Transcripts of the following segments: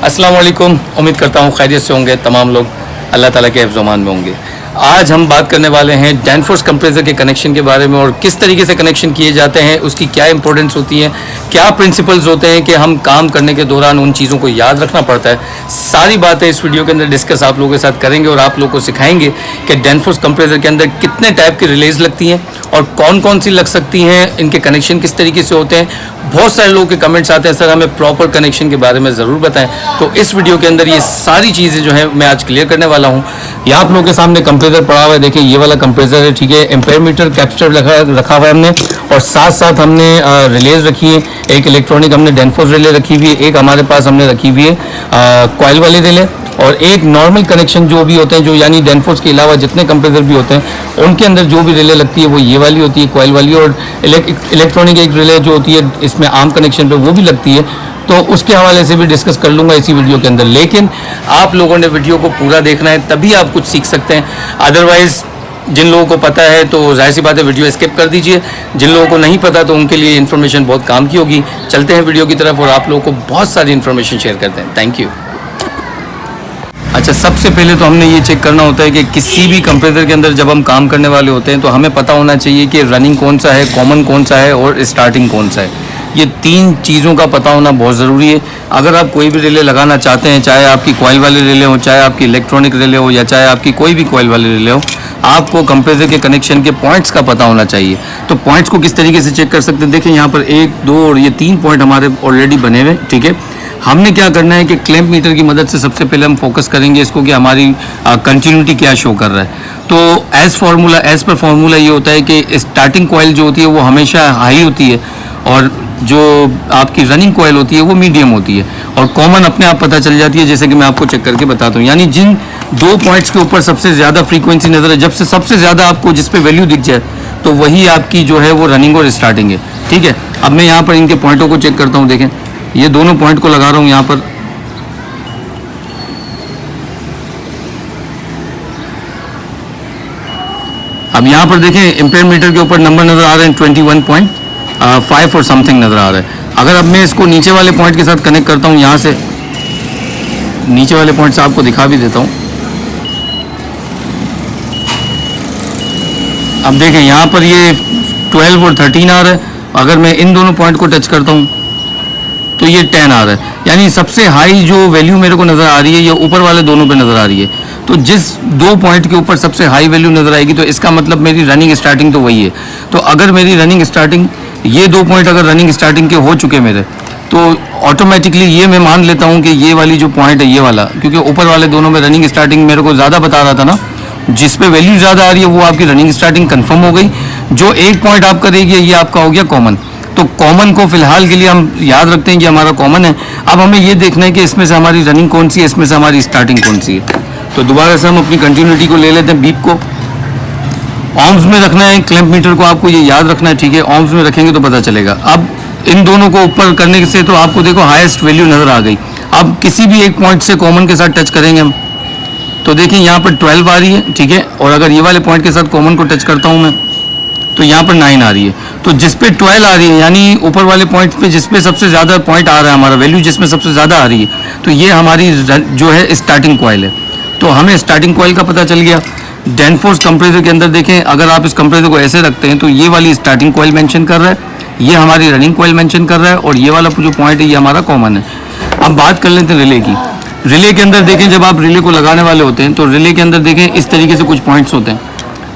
अस्सलाम वालेकुम। उम्मीद करता हूँ खैरियत से होंगे तमाम लोग, अल्लाह ताला के हिफ्ज़-ओ-अमान में होंगे। आज हम बात करने वाले हैं डैनफोर्स कंप्रेसर के कनेक्शन के बारे में और किस तरीके से कनेक्शन किए जाते हैं, उसकी क्या इंपॉर्टेंस होती है, क्या प्रिंसिपल्स होते हैं कि हम काम करने के दौरान उन चीज़ों को याद रखना पड़ता है। सारी बातें इस वीडियो के अंदर डिस्कस आप लोगों के साथ करेंगे और आप लोगों को सिखाएंगे कि डैनफोर्स कंप्रेसर के अंदर कितने टाइप की रिलेज लगती हैं और कौन कौन सी लग सकती हैं, इनके कनेक्शन किस तरीके से होते हैं। बहुत सारे लोगों के कमेंट्स आते हैं, सर हमें प्रॉपर कनेक्शन के बारे में ज़रूर बताएं। तो इस वीडियो के अंदर ये सारी चीज़ें जो है मैं आज क्लियर करने वाला हूँ। यहाँ आप लोगों के सामने कंप्रेसर पड़ा हुआ है, देखिए ये वाला कंप्रेसर है, ठीक है। एम्पेयर मीटर कैपेसिटर रखा हुआ है हमने और साथ साथ हमने रिलेज रखी है। एक इलेक्ट्रॉनिक हमने डैनफोर्स रिले रखी हुई है, एक हमारे पास हमने रखी हुई है कॉइल वाले रिले और एक नॉर्मल कनेक्शन जो भी होते हैं, जो यानी डैनफोर्स के अलावा जितने कंप्रेसर भी होते हैं उनके अंदर जो भी रिले लगती है वो ये वाली होती है, कॉइल वाली। और इलेक्ट्रॉनिक एक रिले जो होती है इसमें आर्म कनेक्शन पे वो भी लगती है, तो उसके हवाले से भी डिस्कस कर लूँगा इसी वीडियो के अंदर। लेकिन आप लोगों ने वीडियो को पूरा देखना है, तभी आप कुछ सीख सकते हैं। अदरवाइज़ जिन लोगों को पता है तो जाहिर सी बात है वीडियो स्किप कर दीजिए, जिन लोगों को नहीं पता तो उनके लिए इन्फॉर्मेशन बहुत काम की होगी। चलते हैं वीडियो की तरफ और आप लोगों को बहुत सारी इन्फॉर्मेशन शेयर करते हैं। Thank you. अच्छा, सबसे पहले तो हमने ये चेक करना होता है कि किसी भी कंप्रेसर के अंदर जब हम काम करने वाले होते हैं तो हमें पता होना चाहिए कि रनिंग कौन सा है, कॉमन कौन सा है और स्टार्टिंग कौन सा है। ये तीन चीज़ों का पता होना बहुत ज़रूरी है। अगर आप कोई भी रिले लगाना चाहते हैं, चाहे आपकी कॉइल वाले रिले हो, चाहे आपकी इलेक्ट्रॉनिक रिले हो या चाहे आपकी कोई भी कॉइल वाले रिले हो, आपको कंप्रेसर के कनेक्शन के पॉइंट्स का पता होना चाहिए। तो पॉइंट्स को किस तरीके से चेक कर सकते हैं, देखिए यहाँ पर 1, 2 और ये 3 पॉइंट हमारे ऑलरेडी बने हुए, ठीक है। हमने क्या करना है कि क्लैंप मीटर की मदद से सबसे पहले हम फोकस करेंगे इसको कि हमारी कंटिन्यूटी क्या शो कर रहा है। तो एज पर फार्मूला ये होता है कि स्टार्टिंग कॉइल जो होती है वो हमेशा हाई होती है और जो आपकी रनिंग कॉइल होती है वो मीडियम होती है और कॉमन अपने आप पता चल जाती है, जैसे कि मैं आपको चेक करके बताता हूँ। यानी जिन दो पॉइंट्स के ऊपर सबसे ज़्यादा फ्रीक्वेंसी नज़र है, जब से सबसे ज़्यादा आपको जिस पे वैल्यू दिख जाए तो वही आपकी जो है वो रनिंग और स्टार्टिंग है, ठीक है। अब मैं यहाँ पर इनके पॉइंटों को चेक करता हूँ। देखें, ये दोनों पॉइंट को लगा रहा हूँ यहाँ पर। अब यहाँ पर देखें एम्पेयर मीटर के ऊपर नंबर नज़र आ रहे हैं 21.5 और समथिंग नज़र आ रहा है। अगर अब मैं इसको नीचे वाले पॉइंट के साथ कनेक्ट करता हूँ, यहाँ से नीचे वाले पॉइंट से आपको दिखा भी देता हूँ। अब देखें यहाँ पर ये 12 और 13 आ रहा है। अगर मैं इन दोनों पॉइंट को टच करता हूँ तो ये 10 आ रहा है। यानी सबसे हाई जो वैल्यू मेरे को नज़र आ रही है ये ऊपर वाले दोनों पे नज़र आ रही है। तो जिस दो पॉइंट के ऊपर सबसे हाई वैल्यू नज़र आएगी तो इसका मतलब मेरी रनिंग स्टार्टिंग तो वही है। तो अगर मेरी रनिंग स्टार्टिंग, ये दो पॉइंट अगर रनिंग स्टार्टिंग के हो चुके मेरे, तो ऑटोमेटिकली ये मैं मान लेता हूँ कि ये वाली जो पॉइंट है ये वाला, क्योंकि ऊपर वाले दोनों में रनिंग स्टार्टिंग मेरे को ज़्यादा बता रहा था ना, जिस पे वैल्यू ज़्यादा आ रही है वो आपकी रनिंग स्टार्टिंग कंफर्म हो गई। जो एक पॉइंट आपका रह गया ये आपका हो गया कॉमन। तो कॉमन को फिलहाल के लिए हम याद रखते हैं कि हमारा कॉमन है। अब हमें ये देखना है कि इसमें से हमारी रनिंग कौन सी है, इसमें से हमारी स्टार्टिंग कौन सी है। तो दोबारा से हम अपनी कंटिन्यूटी को ले लेते हैं, बीप को ऑम्स में रखना है, क्लैंप मीटर को आपको ये याद रखना है, ठीक है। ऑम्स में रखेंगे तो पता चलेगा। अब इन दोनों को ऊपर करने से तो आपको देखो हाईएस्ट वैल्यू नज़र आ गई। अब किसी भी एक पॉइंट से कॉमन के साथ टच करेंगे हम, तो देखिए यहाँ पर 12 आ रही है, ठीक है। और अगर ये वाले पॉइंट के साथ कॉमन को टच करता हूँ मैं तो यहाँ पर 9 आ रही है। तो जिस पे 12 आ रही है यानी ऊपर वाले पॉइंट पे जिस पे सबसे ज़्यादा पॉइंट आ रहा है, हमारा वैल्यू जिसमें सबसे ज़्यादा आ रही है, तो ये हमारी जो है स्टार्टिंग कॉइल है। तो हमें स्टार्टिंग कॉइल का पता चल गया। डैनफोर्स कंप्रेसर के अंदर देखें, अगर आप इस कंप्रेसर को ऐसे रखते हैं तो ये वाली स्टार्टिंग कॉइल मेंशन कर रहा है, ये हमारी रनिंग कॉइल मेंशन कर रहा है और ये वाला जो पॉइंट है ये हमारा कॉमन है। अब बात कर लेते हैं रिले की। रिले के अंदर देखें, जब आप रिले को लगाने वाले होते हैं तो रिले के अंदर देखें इस तरीके से कुछ पॉइंट्स होते हैं।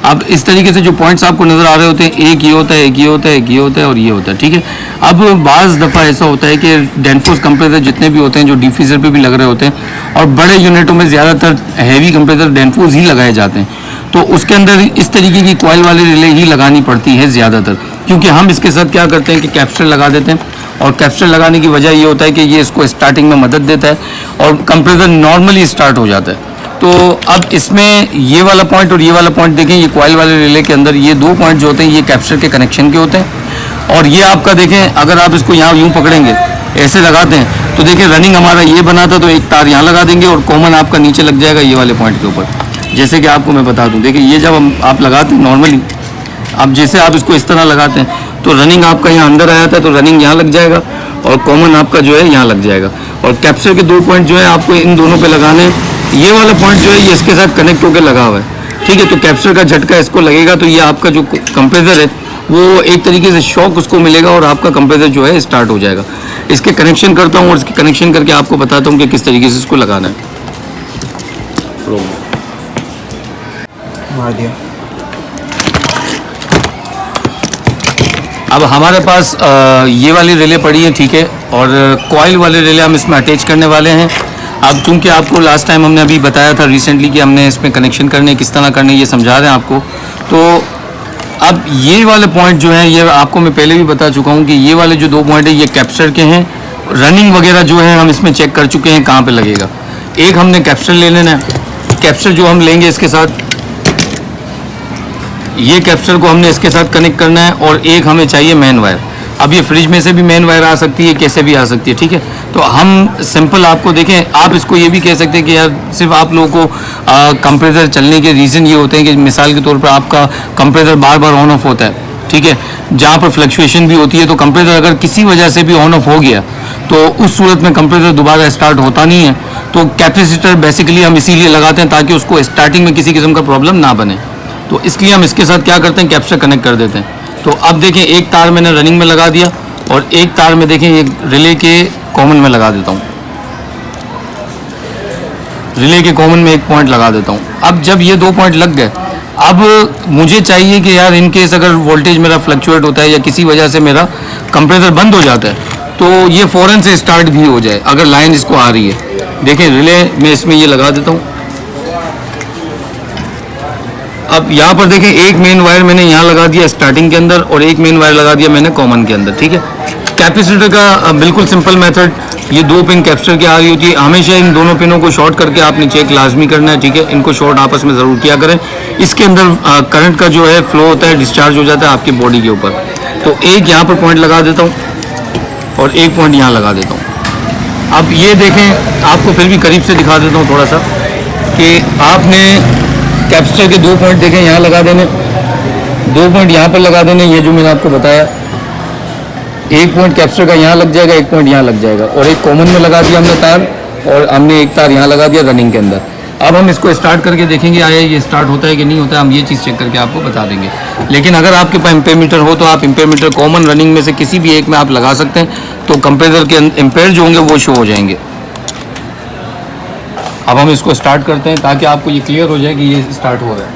अब इस तरीके से जो पॉइंट्स आपको नज़र आ रहे होते हैं, एक ये होता है, एक ये होता है, एक ये होता है और ये होता है, ठीक है। अब बाज़ दफ़ा ऐसा होता है कि डैनफोर्स कंप्रेसर जितने भी होते हैं जो डिफ्यूज़र पे भी लग रहे होते हैं और बड़े यूनिटों में ज़्यादातर हैवी कंप्रेसर डैनफोर्स ही लगाए जाते हैं, तो उसके अंदर इस तरीके की कॉइल वाली रिले ही लगानी पड़ती है ज़्यादातर। क्योंकि हम इसके साथ क्या करते हैं कि कैपेसिटर लगा देते हैं और कैपेसिटर लगाने की वजह ये होता है कि ये इसको स्टार्टिंग में मदद देता है और कंप्रेसर नॉर्मली स्टार्ट हो जाता है। तो अब इसमें ये वाला पॉइंट और ये वाला पॉइंट देखें, ये कॉइल वाले रिले के अंदर ये दो पॉइंट जो होते हैं ये कैपेसिटर के कनेक्शन के होते हैं। और ये आपका देखें, अगर आप इसको यहाँ यूँ पकड़ेंगे, ऐसे लगाते हैं तो देखिए रनिंग हमारा ये बना था, तो एक तार यहाँ लगा देंगे और कॉमन आपका नीचे लग जाएगा ये वाले पॉइंट के ऊपर। जैसे कि आपको मैं बता दूँ, देखिए ये जब आप लगाते हैं नॉर्मली, अब जैसे आप इसको इस तरह लगाते हैं तो रनिंग आपका यहाँ अंदर आया था तो रनिंग यहाँ लग जाएगा और कॉमन आपका जो है यहाँ लग जाएगा। और कैप्चर के 2 पॉइंट जो है आपको इन दोनों पे लगाने हैं। ये वाला पॉइंट जो है ये इसके साथ कनेक्ट होकर लगा हुआ है, ठीक है। तो कैप्चर का झटका इसको लगेगा तो ये आपका जो कंप्रेसर है वो एक तरीके से शॉक उसको मिलेगा और आपका कंप्रेसर जो है स्टार्ट हो जाएगा। इसके कनेक्शन करता हूँ और इसके कनेक्शन करके आपको बताता हूँ कि किस तरीके से इसको लगाना है। अब हमारे पास ये वाली रिले पड़ी है, ठीक है, और कॉइल वाले रिले हम इसमें अटैच करने वाले हैं। अब चूंकि आपको लास्ट टाइम हमने अभी बताया था रिसेंटली कि हमने इसमें कनेक्शन करने किस तरह करने ये समझा रहे हैं आपको। तो अब ये वाले पॉइंट जो है ये आपको मैं पहले भी बता चुका हूँ कि ये वाले जो 2 पॉइंट है ये कैप्चर के हैं। रनिंग वगैरह जो है हम इसमें चेक कर चुके हैं कहाँ पे लगेगा। एक हमने कैप्चर ले लेना है, कैप्चर जो हम लेंगे इसके साथ, ये कैप्चर को हमने इसके साथ कनेक्ट करना है और एक हमें चाहिए मेन वायर। अब ये फ्रिज में से भी मेन वायर आ सकती है, कैसे भी आ सकती है, ठीक है। तो हम सिंपल आपको देखें, आप इसको ये भी कह सकते हैं कि यार सिर्फ आप लोगों को कंप्रेसर चलने के रीज़न ये होते हैं कि मिसाल के तौर पर आपका compressor bar bar on off होता है, ठीक है, जहाँ पर फ्लक्चुएशन भी होती है। तो कंप्रेसर अगर किसी वजह से भी ऑन ऑफ हो गया तो उस सूरत में कंप्रेसर दोबारा स्टार्ट होता नहीं है। तो कैपेसिटर बेसिकली हम इसीलिए लगाते हैं ताकि उसको स्टार्टिंग में किसी किस्म का प्रॉब्लम ना बने। तो इसलिए हम इसके साथ क्या करते हैं, कैप्चर कनेक्ट कर देते हैं। तो अब देखें एक तार मैंने रनिंग में लगा दिया और एक तार में देखें ये रिले के कॉमन में लगा देता हूँ। रिले के कॉमन में एक पॉइंट लगा देता हूँ। अब जब ये 2 पॉइंट लग गए, अब मुझे चाहिए कि यार इन केस अगर वोल्टेज मेरा फ्लक्चुएट होता है या किसी वजह से मेरा कंप्रेसर बंद हो जाता है तो ये फ़ौरन से स्टार्ट भी हो जाए अगर लाइन इसको आ रही है। देखें रिले में इसमें ये लगा देता हूँ। अब यहाँ पर देखें एक मेन वायर मैंने यहाँ लगा दिया स्टार्टिंग के अंदर और एक मेन वायर लगा दिया मैंने कॉमन के अंदर, ठीक है। कैपेसिटर का बिल्कुल सिंपल मेथड, ये 2 पिन कैपेसिटर की आ रही होती है। हमेशा इन दोनों पिनों को शॉर्ट करके आपने चेक लाजमी करना है, ठीक है। इनको शॉर्ट आपस में ज़रूर किया करें। इसके अंदर करंट का जो है फ्लो होता है, डिस्चार्ज हो जाता है आपकी बॉडी के ऊपर। तो एक यहाँ पर पॉइंट लगा देता हूँ और एक पॉइंट यहाँ लगा देता हूँ। अब ये देखें, आपको फिर भी करीब से दिखा देता हूँ थोड़ा सा कि आपने कैपेसिटर के 2 पॉइंट देखें यहाँ लगा देने, 2 पॉइंट यहाँ पर लगा देने। ये जो मैंने आपको बताया, एक पॉइंट कैपेसिटर का यहाँ लग जाएगा, एक पॉइंट यहाँ लग जाएगा और एक कॉमन में लगा दिया हमने तार और हमने एक तार यहाँ लगा दिया रनिंग के अंदर। अब हम इसको स्टार्ट करके देखेंगे आया ये स्टार्ट होता है कि नहीं होता है, हम ये चीज़ चेक करके आपको बता देंगे। लेकिन अगर आपके पास एम्पेयरमीटर हो तो आप एम्पेयरमीटर कॉमन रनिंग में से किसी भी एक में आप लगा सकते हैं, तो कंप्रेसर के एम्पेयर जो होंगे वो शो हो जाएंगे। अब हम इसको स्टार्ट करते हैं ताकि आपको ये क्लियर हो जाए कि ये स्टार्ट हो रहा है।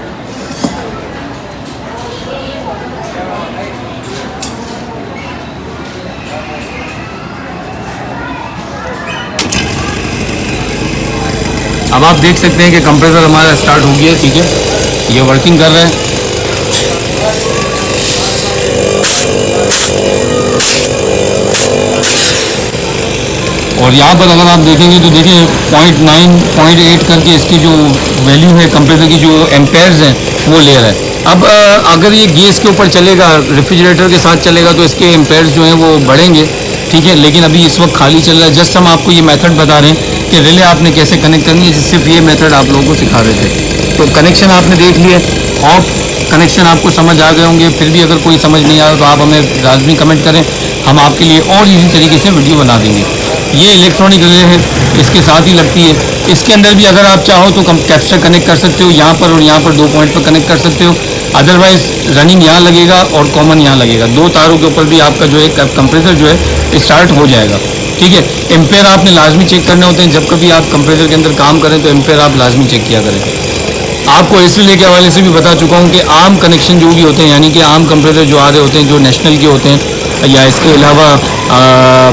अब आप देख सकते हैं कि कंप्रेसर हमारा स्टार्ट हो गया, ठीक है, ये वर्किंग कर रहा है। और यहाँ पर अगर आप देखेंगे तो देखिए 0.9 0.8 करके इसकी जो वैल्यू है कंप्रेसर की, जो एम्पेयर्स हैं वो ले रहा है। अब अगर ये गैस के ऊपर चलेगा, रेफ्रिजरेटर के साथ चलेगा तो इसके एम्पेयर्स जो हैं वो बढ़ेंगे, ठीक है। लेकिन अभी इस वक्त खाली चल रहा है। जस्ट हम आपको ये मेथड बता रहे हैं कि रिले आपने कैसे कनेक्ट करनी है, सिर्फ ये मेथड आप लोगों को सिखा रहे थे। तो कनेक्शन आपने देख लिए, ऑफ कनेक्शन आपको समझ आ गए होंगे। फिर भी अगर कोई समझ नहीं आया तो आप हमें लाजमी कमेंट करें, हम आपके लिए और इसी तरीके से वीडियो बना देंगे। ये इलेक्ट्रॉनिक रिले है, इसके साथ ही लगती है। इसके अंदर भी अगर आप चाहो तो कैपेसिटर कनेक्ट कर सकते हो यहाँ पर और यहाँ पर 2 पॉइंट पर कनेक्ट कर सकते हो। अदरवाइज रनिंग यहाँ लगेगा और कॉमन यहाँ लगेगा। 2 तारों के ऊपर भी आपका जो है कंप्रेसर जो है स्टार्ट हो जाएगा, ठीक है। एम्पेयर आपने लाजमी चेक करने होते हैं। जब कभी आप कंप्रेसर के अंदर काम करें तो एम्पेयर आप लाजमी चेक किया करें। आपको इस रिले के हवाले से भी बता चुका हूँ कि आम कनेक्शन जो भी होते हैं, यानी कि आम कंप्रेसर जो आ रहे होते हैं, जो नेशनल के होते हैं या इसके अलावा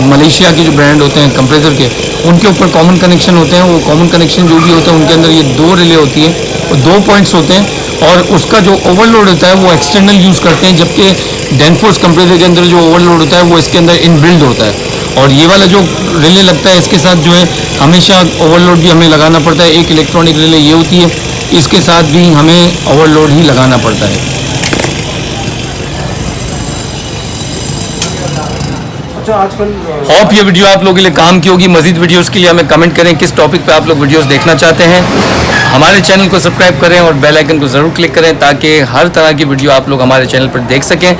मलेशिया के जो ब्रांड होते हैं कंप्रेसर के, उनके ऊपर कॉमन कनेक्शन होते हैं। वो कॉमन कनेक्शन जो भी होते हैं उनके अंदर ये 2 रिले होती हैं और 2 पॉइंट्स होते हैं और उसका जो ओवरलोड होता है वो एक्सटर्नल यूज़ करते हैं, जबकि डेनफोर्स कंप्रेसर के अंदर जो ओवरलोड होता है वो इसके अंदर इनबिल्ड होता है। और ये वाला जो रिले लगता है इसके साथ जो है हमेशा ओवरलोड भी हमें लगाना पड़ता है। एक इलेक्ट्रॉनिक रिले ये होती है, इसके साथ भी हमें ओवरलोड ही लगाना पड़ता है। आजकल होप ये वीडियो आप लोगों के लिए काम की होगी। मजीद वीडियोस के लिए हमें कमेंट करें किस टॉपिक पे आप लोग वीडियोस देखना चाहते हैं। हमारे चैनल को सब्सक्राइब करें और बेल आइकन को ज़रूर क्लिक करें ताकि हर तरह की वीडियो आप लोग हमारे चैनल पर देख सकें।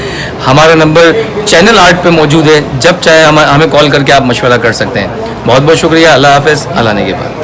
हमारा नंबर चैनल आर्ट पे मौजूद है, जब चाहे हमें कॉल करके आप मशवरा कर सकते हैं। बहुत बहुत शुक्रिया। अल्लाह हाफ़िज़। अल्लाह ने के बाद।